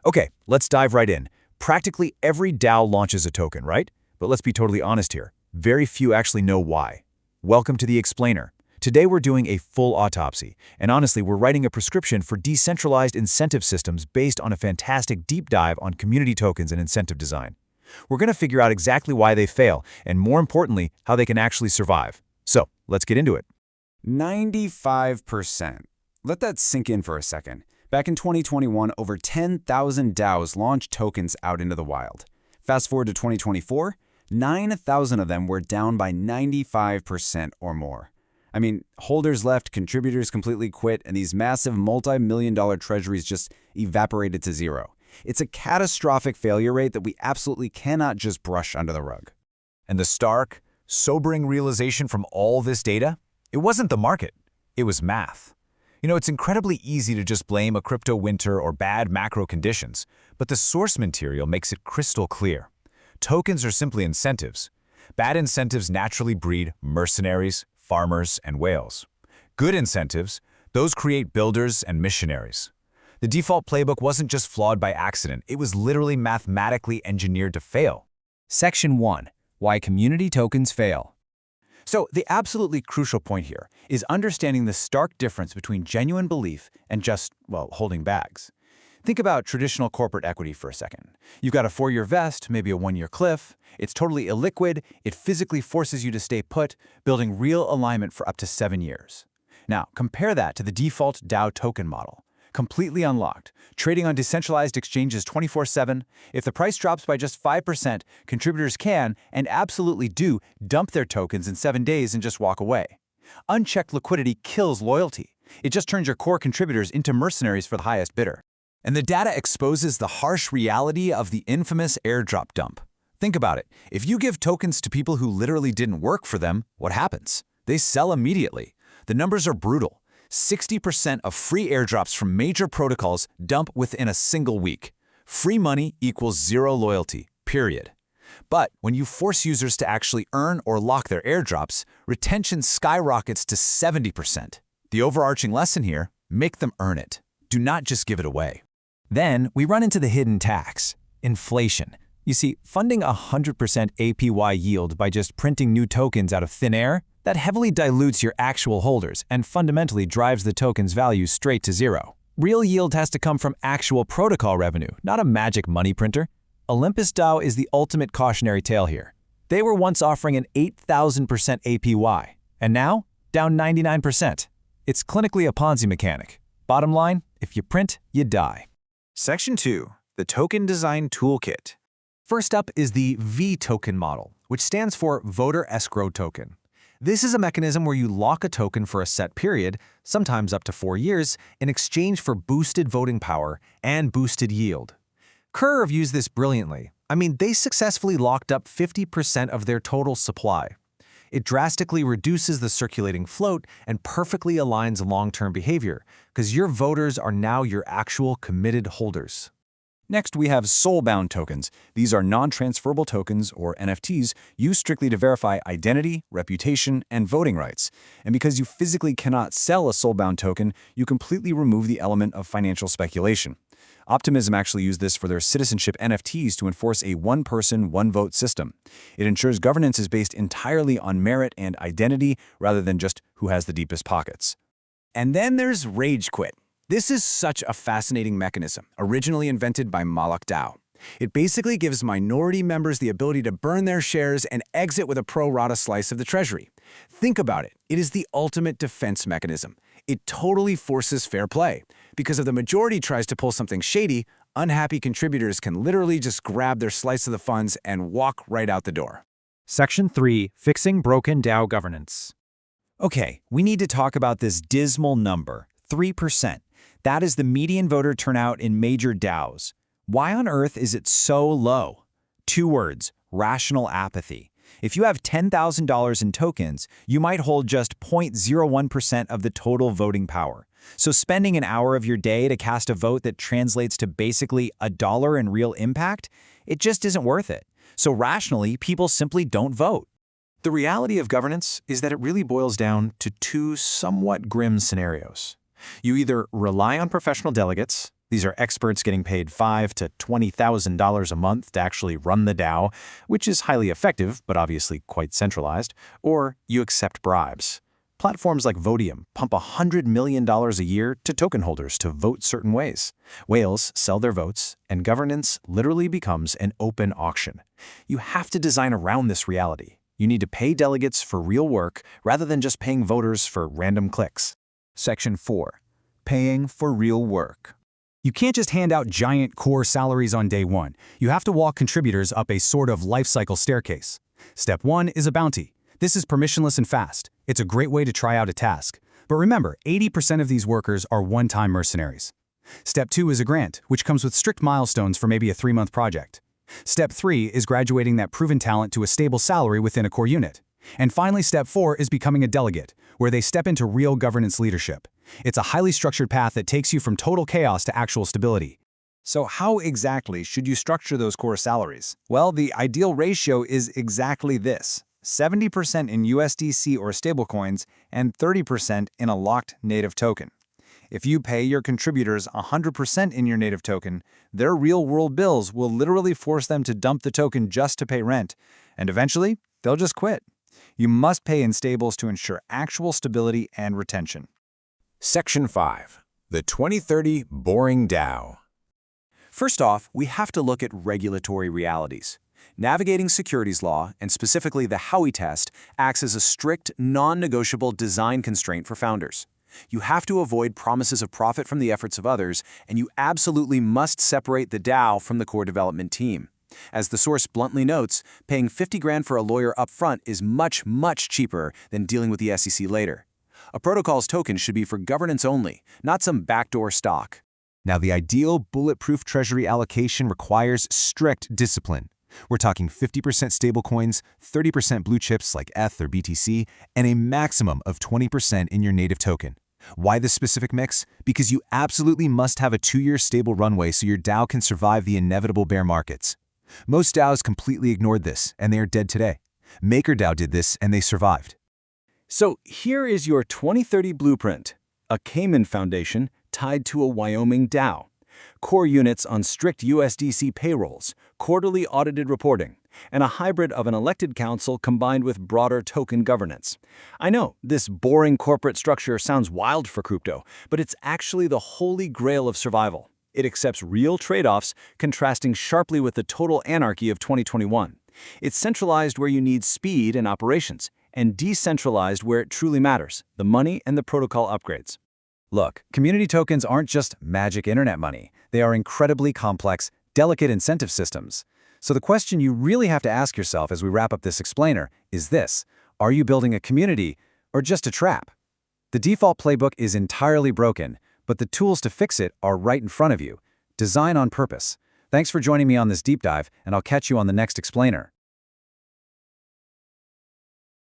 Okay, let's dive right in. Practically every DAO launches a token, right? But let's be totally honest here. Very few actually know why. Welcome to the Explainer. Today we're doing a full autopsy, and honestly, we're writing a prescription for decentralized incentive systems based on a fantastic deep dive on community tokens and incentive design. We're going to figure out exactly why they fail, and more importantly, how they can actually survive. So, let's get into it. 95%. Let that sink in for a second. Back in 2021, over 10,000 DAOs launched tokens out into the wild. Fast forward to 2024, 9,000 of them were down by 95% or more. I mean, holders left, contributors completely quit, and these massive multi-million-dollar treasuries just evaporated to zero. It's a catastrophic failure rate that we absolutely cannot just brush under the rug. And the stark, sobering realization from all this data? It wasn't the market, it was math. You know, it's incredibly easy to just blame a crypto winter or bad macro conditions, but the source material makes it crystal clear. Tokens are simply incentives. Bad incentives naturally breed mercenaries, farmers, and whales. Good incentives, those create builders and missionaries. The default playbook wasn't just flawed by accident, it was literally mathematically engineered to fail. Section 1. Why community tokens fail. So the absolutely crucial point here is understanding the stark difference between genuine belief and just, well, holding bags. Think about traditional corporate equity for a second. You've got a 4-year vest, maybe a 1-year cliff. It's totally illiquid. It physically forces you to stay put, building real alignment for up to 7 years. Now, compare that to the default DAO token model. Completely unlocked, trading on decentralized exchanges 24/7. If the price drops by just 5%, contributors can, and absolutely do, dump their tokens in 7 days and just walk away. Unchecked liquidity kills loyalty. It just turns your core contributors into mercenaries for the highest bidder. And the data exposes the harsh reality of the infamous airdrop dump. Think about it. If you give tokens to people who literally didn't work for them, what happens? They sell immediately. The numbers are brutal. 60% of free airdrops from major protocols dump within a single week. Free money equals zero loyalty, period. But when you force users to actually earn or lock their airdrops, retention skyrockets to 70%. The overarching lesson here, make them earn it. Do not just give it away. Then we run into the hidden tax, inflation. You see, funding 100% APY yield by just printing new tokens out of thin air, that heavily dilutes your actual holders and fundamentally drives the token's value straight to zero. Real yield has to come from actual protocol revenue, not a magic money printer. Olympus DAO is the ultimate cautionary tale here. They were once offering an 8,000% APY, and now down 99%. It's clinically a Ponzi mechanic. Bottom line, if you print, you die. Section 2. The Token Design Toolkit. First up is the veToken model, which stands for Voter Escrow Token. This is a mechanism where you lock a token for a set period, sometimes up to 4 years, in exchange for boosted voting power and boosted yield. Curve used this brilliantly. I mean, they successfully locked up 50% of their total supply. It drastically reduces the circulating float and perfectly aligns long-term behavior, because your voters are now your actual committed holders. Next, we have soulbound tokens. These are non-transferable tokens, or NFTs, used strictly to verify identity, reputation, and voting rights. And because you physically cannot sell a soulbound token, you completely remove the element of financial speculation. Optimism actually used this for their citizenship NFTs to enforce a one-person, one-vote system. It ensures governance is based entirely on merit and identity rather than just who has the deepest pockets. And then there's ragequit. This is such a fascinating mechanism, originally invented by Malak DAO. It basically gives minority members the ability to burn their shares and exit with a pro-rata slice of the treasury. Think about it. It is the ultimate defense mechanism. It totally forces fair play. Because if the majority tries to pull something shady, unhappy contributors can literally just grab their slice of the funds and walk right out the door. Section 3. Fixing broken DAO governance. Okay, we need to talk about this dismal number, 3%. That is the median voter turnout in major DAOs. Why on earth is it so low? 2 words, rational apathy. If you have $10,000 in tokens, you might hold just 0.01% of the total voting power. So spending an hour of your day to cast a vote that translates to basically $1 in real impact, it just isn't worth it. So rationally, people simply don't vote. The reality of governance is that it really boils down to 2 somewhat grim scenarios. You either rely on professional delegates, These are experts getting paid $5,000 to $20,000 a month to actually run the DAO, which is highly effective, but obviously quite centralized, or you accept bribes. Platforms like Votium pump $100 million a year to token holders to vote certain ways. Whales sell their votes, and governance literally becomes an open auction. You have to design around this reality. You need to pay delegates for real work rather than just paying voters for random clicks. Section 4. Paying for real work. You can't just hand out giant core salaries on day one. You have to walk contributors up a sort of life cycle staircase. Step 1 is a bounty. This is permissionless and fast. It's a great way to try out a task. But remember, 80% of these workers are one-time mercenaries. Step 2 is a grant, which comes with strict milestones for maybe a 3-month project. Step 3 is graduating that proven talent to a stable salary within a core unit. And finally, Step 4 is becoming a delegate, where they step into real governance leadership. It's a highly structured path that takes you from total chaos to actual stability. So how exactly should you structure those core salaries? Well, the ideal ratio is exactly this: 70% in USDC or stablecoins and 30% in a locked native token. If you pay your contributors 100% in your native token, their real-world bills will literally force them to dump the token just to pay rent, and eventually, they'll just quit. You must pay in stables to ensure actual stability and retention. Section 5. The 2030 Boring DAO. First off, we have to look at regulatory realities. Navigating securities law, and specifically the Howey test, acts as a strict, non-negotiable design constraint for founders. You have to avoid promises of profit from the efforts of others, and you absolutely must separate the DAO from the core development team. As the source bluntly notes, paying $50 grand for a lawyer up front is much, much cheaper than dealing with the SEC later. A protocol's token should be for governance only, not some backdoor stock. Now, the ideal bulletproof treasury allocation requires strict discipline. We're talking 50% stablecoins, 30% blue chips like ETH or BTC, and a maximum of 20% in your native token. Why this specific mix? Because you absolutely must have a 2-year stable runway so your DAO can survive the inevitable bear markets. Most DAOs completely ignored this, and they are dead today. MakerDAO did this, and they survived. So here is your 2030 blueprint: a Cayman Foundation tied to a Wyoming DAO, core units on strict USDC payrolls, quarterly audited reporting, and a hybrid of an elected council combined with broader token governance. I know, this boring corporate structure sounds wild for crypto, but it's actually the holy grail of survival. It accepts real trade-offs, contrasting sharply with the total anarchy of 2021. It's centralized where you need speed and operations, and decentralized where it truly matters: the money and the protocol upgrades. Look, community tokens aren't just magic internet money. They are incredibly complex, delicate incentive systems. So the question you really have to ask yourself as we wrap up this explainer is this: are you building a community or just a trap? The default playbook is entirely broken, but the tools to fix it are right in front of you. Design on purpose. Thanks for joining me on this deep dive, and I'll catch you on the next explainer.